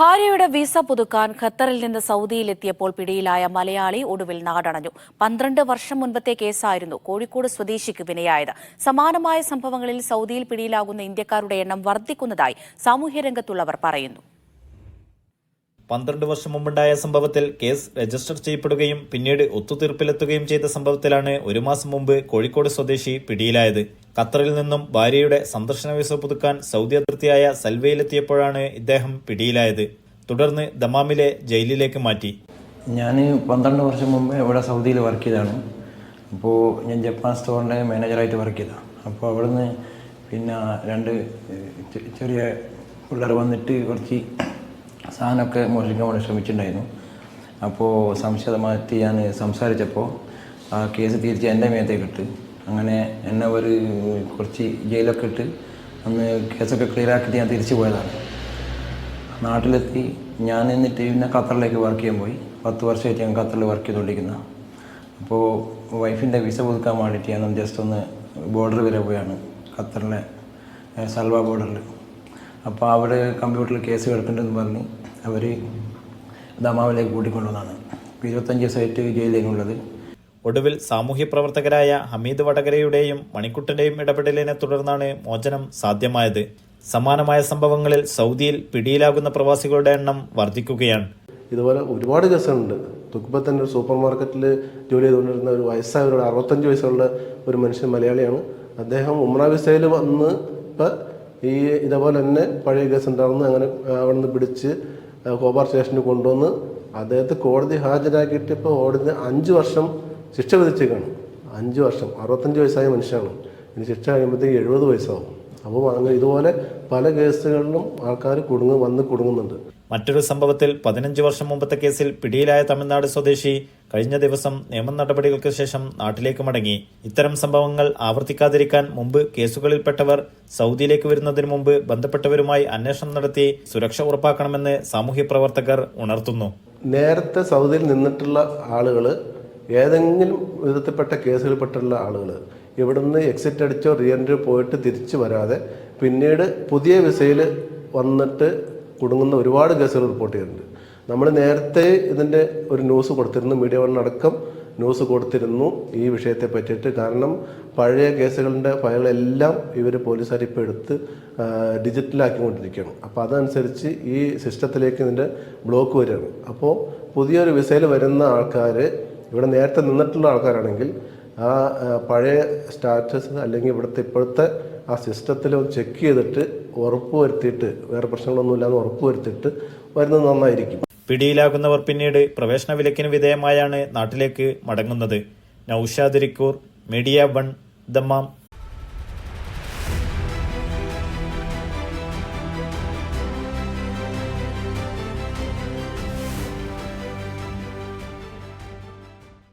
ഭാര്യയുടെ വിസ പുതുക്കാൻ ഖത്തറിൽ നിന്ന് സൗദിയിലെത്തിയപ്പോൾ പിടിയിലായ മലയാളി ഒടുവിൽ നാടണഞ്ഞു. 12 വർഷം മുൻപത്തെ കേസായിരുന്നു കോഴിക്കോട് സ്വദേശിക്ക് വിനയായത്. സമാനമായ സംഭവങ്ങളിൽ സൗദിയിൽ പിടിയിലാകുന്ന ഇന്ത്യക്കാരുടെ എണ്ണം വർദ്ധിക്കുന്നതായി സാമൂഹ്യരംഗത്തുള്ളവർ പറയുന്നു. 12 വർഷം മുമ്പുണ്ടായ സംഭവത്തിൽ കേസ് രജിസ്റ്റർ ചെയ്യപ്പെടുകയും പിന്നീട് ഒത്തുതീർപ്പിലെത്തുകയും ചെയ്ത സംഭവത്തിലാണ് 1 മാസം മുമ്പ് കോഴിക്കോട് സ്വദേശി പിടിയിലായത്. ഖത്തറിൽ നിന്നും ഭാര്യയുടെ സന്ദർശന വിസ പുതുക്കാൻ സൗദി അതിർത്തിയായ സൽവയിലെത്തിയപ്പോഴാണ് ഇദ്ദേഹം പിടിയിലായത്. തുടർന്ന് ദമാമിലെ ജയിലിലേക്ക് മാറ്റി. ഞാൻ 12 വർഷം മുമ്പ് ഇവിടെ സൗദിയിൽ വർക്ക് ചെയ്തതാണ്. അപ്പോൾ ഞാൻ ജപ്പാൻ സ്റ്റോറിൻ്റെ മാനേജറായിട്ട് വർക്ക് ചെയ്തതാണ്. അപ്പോൾ അവിടുന്ന് പിന്നെ 2 ചെറിയ പിള്ളേർ വന്നിട്ട് കുറച്ച് സാധനമൊക്കെ മോഷിക്കാൻ വേണ്ടി ശ്രമിച്ചിട്ടുണ്ടായിരുന്നു. അപ്പോൾ സംശയമാറ്റി ഞാൻ സംസാരിച്ചപ്പോൾ ആ കേസ് തിരിച്ച് എൻ്റെ മേത്തേക്ക് ഇട്ട് അങ്ങനെ എന്നെ ഒരു കുറച്ച് ജയിലൊക്കെ ഇട്ട് അന്ന് കേസൊക്കെ ക്ലിയർ ആക്കിയിട്ട് ഞാൻ തിരിച്ചു പോയതാണ്. നാട്ടിലെത്തി ഞാൻ എന്നിട്ട് പിന്നെ ഖത്തറിലേക്ക് വർക്ക് ചെയ്യാൻ പോയി. 10 വർഷമായിട്ട് ഞാൻ ഖത്തറിൽ വർക്ക് ചെയ്തുകൊണ്ടിരിക്കുന്ന. അപ്പോൾ വൈഫിൻ്റെ വിസ പുതുക്കാൻ വേണ്ടിയിട്ട് ഞാൻ ജസ്റ്റ് ഒന്ന് ബോർഡർ വരെ പോയാണ്, ഖത്തറിലെ സൽവ ബോർഡറിൽ. അപ്പോൾ അവിടെ കമ്പ്യൂട്ടറിൽ കേസ് കിടക്കുന്നുണ്ടെന്ന് പറഞ്ഞ് അവർ ദമാമിലേക്ക് കൂട്ടിക്കൊണ്ടുവന്നാണ്. ഇപ്പോൾ 25 ദിവസമായിട്ട് ജയിലിലേക്കുള്ളത്. ഒടുവിൽ സാമൂഹ്യ പ്രവർത്തകരായ ഹമീദ് വടകരയുടെയും മണിക്കുട്ടന്റെയും ഇടപെടലിനെ തുടർന്നാണ് മോചനം സാധ്യമായത്. സമാനമായ സംഭവങ്ങളിൽ സൗദിയിൽ പിടിയിലാകുന്ന പ്രവാസികളുടെ എണ്ണം വർദ്ധിക്കുകയാണ്. ഇതുപോലെ ഒരുപാട് കേസുകളുണ്ട്. തുക്കുമ്പത്തന്നെ ഒരു സൂപ്പർ മാർക്കറ്റിൽ ജോലി ചെയ്തുകൊണ്ടിരുന്ന ഒരു വയസ്സായവരോട് 65 വയസ്സുള്ള ഒരു മനുഷ്യൻ, മലയാളിയാണ്. അദ്ദേഹം ഉംറ വിസയിൽ വന്ന് ഇപ്പം ഇതേപോലെ തന്നെ പഴയ കേസ് ഉണ്ടാകുന്നു. അങ്ങനെ അവിടെ നിന്ന് പിടിച്ച് കോബാർ സ്റ്റേഷനിൽ കൊണ്ടുവന്ന് അദ്ദേഹത്തെ കോടതി ഹാജരാക്കിയിട്ട് ഇപ്പോൾ ഓടുന്ന 5 വർഷം ശിക്ഷ വിധിച്ചേക്കാണ്. 5 വർഷം, 65 വയസ്സായ മനുഷ്യനാണ്. ഇനി ശിക്ഷ കഴിയുമ്പോഴത്തേക്ക് 70 വയസ്സാവും. അപ്പോൾ അങ്ങനെ ഇതുപോലെ പല കേസുകളിലും ആൾക്കാർ കുടുങ്ങുന്നുണ്ട്. മറ്റൊരു സംഭവത്തിൽ 15 വർഷം മുമ്പത്തെ കേസിൽ പിടിയിലായ തമിഴ്നാട് സ്വദേശി കഴിഞ്ഞ ദിവസം നിയമ നടപടികൾക്ക് ശേഷം നാട്ടിലേക്ക് മടങ്ങി. ഇത്തരം സംഭവങ്ങൾ ആവർത്തിക്കാതിരിക്കാൻ മുമ്പ് കേസുകളിൽപ്പെട്ടവർ സൗദിയിലേക്ക് വരുന്നതിന് മുമ്പ് ബന്ധപ്പെട്ടവരുമായി അന്വേഷണം നടത്തി സുരക്ഷ ഉറപ്പാക്കണമെന്ന് സാമൂഹ്യ പ്രവർത്തകർ ഉണർത്തുന്നു. നേരത്തെ സൗദിയിൽ നിന്നിട്ടുള്ള ആളുകൾ, ഏതെങ്കിലും വിധത്തിൽപ്പെട്ട കേസുകളിൽപ്പെട്ടുള്ള ആളുകൾ ഇവിടുന്ന് എക്സിറ്റ് അടിച്ചോ റീഎൻട്രി പോയിട്ട് തിരിച്ചു വരാതെ പിന്നീട് പുതിയ വിസയിൽ വന്നിട്ട് കുടുങ്ങുന്ന ഒരുപാട് കേസുകൾ റിപ്പോർട്ട് ചെയ്തിട്ടുണ്ട്. നമ്മൾ നേരത്തെ ഇതിൻ്റെ ഒരു ന്യൂസ് കൊടുത്തിരുന്നു, മീഡിയ വൺ അടക്കം ന്യൂസ് കൊടുത്തിരുന്നു ഈ വിഷയത്തെ പറ്റിയിട്ട്. കാരണം പഴയ കേസുകളുടെ ഫയലെല്ലാം ഇവർ പോലീസുകാർ ഇപ്പോൾ എടുത്ത് ഡിജിറ്റലാക്കിക്കൊണ്ടിരിക്കുകയാണ്. അപ്പോൾ അതനുസരിച്ച് ഈ സിസ്റ്റത്തിലേക്ക് ഇതിൻ്റെ ബ്ലോക്ക് വരികയാണ്. അപ്പോൾ പുതിയൊരു വിസയിൽ വരുന്ന ആൾക്കാർ ഇവിടെ നേരത്തെ നിന്നിട്ടുള്ള ആൾക്കാരാണെങ്കിൽ ആ പഴയ സ്റ്റാറ്റസ് അല്ലെങ്കിൽ ഇപ്പോഴത്തെ ആ സിസ്റ്റത്തിൽ ഒന്ന് ചെക്ക് ചെയ്തിട്ട് ഉറപ്പ് വരുത്തിയിട്ട് വേറെ പ്രശ്നങ്ങളൊന്നുമില്ലാന്ന് ഉറപ്പ് വരുത്തിയിട്ട് വരുന്നത് നന്നായിരിക്കും. പിടിയിലാകുന്നവർ പിന്നീട് പ്രവേശന വിലക്കിന് വിധേയമായാണ് നാട്ടിലേക്ക് മടങ്ങുന്നത്. Naushad Irikkur, media one, Dammam.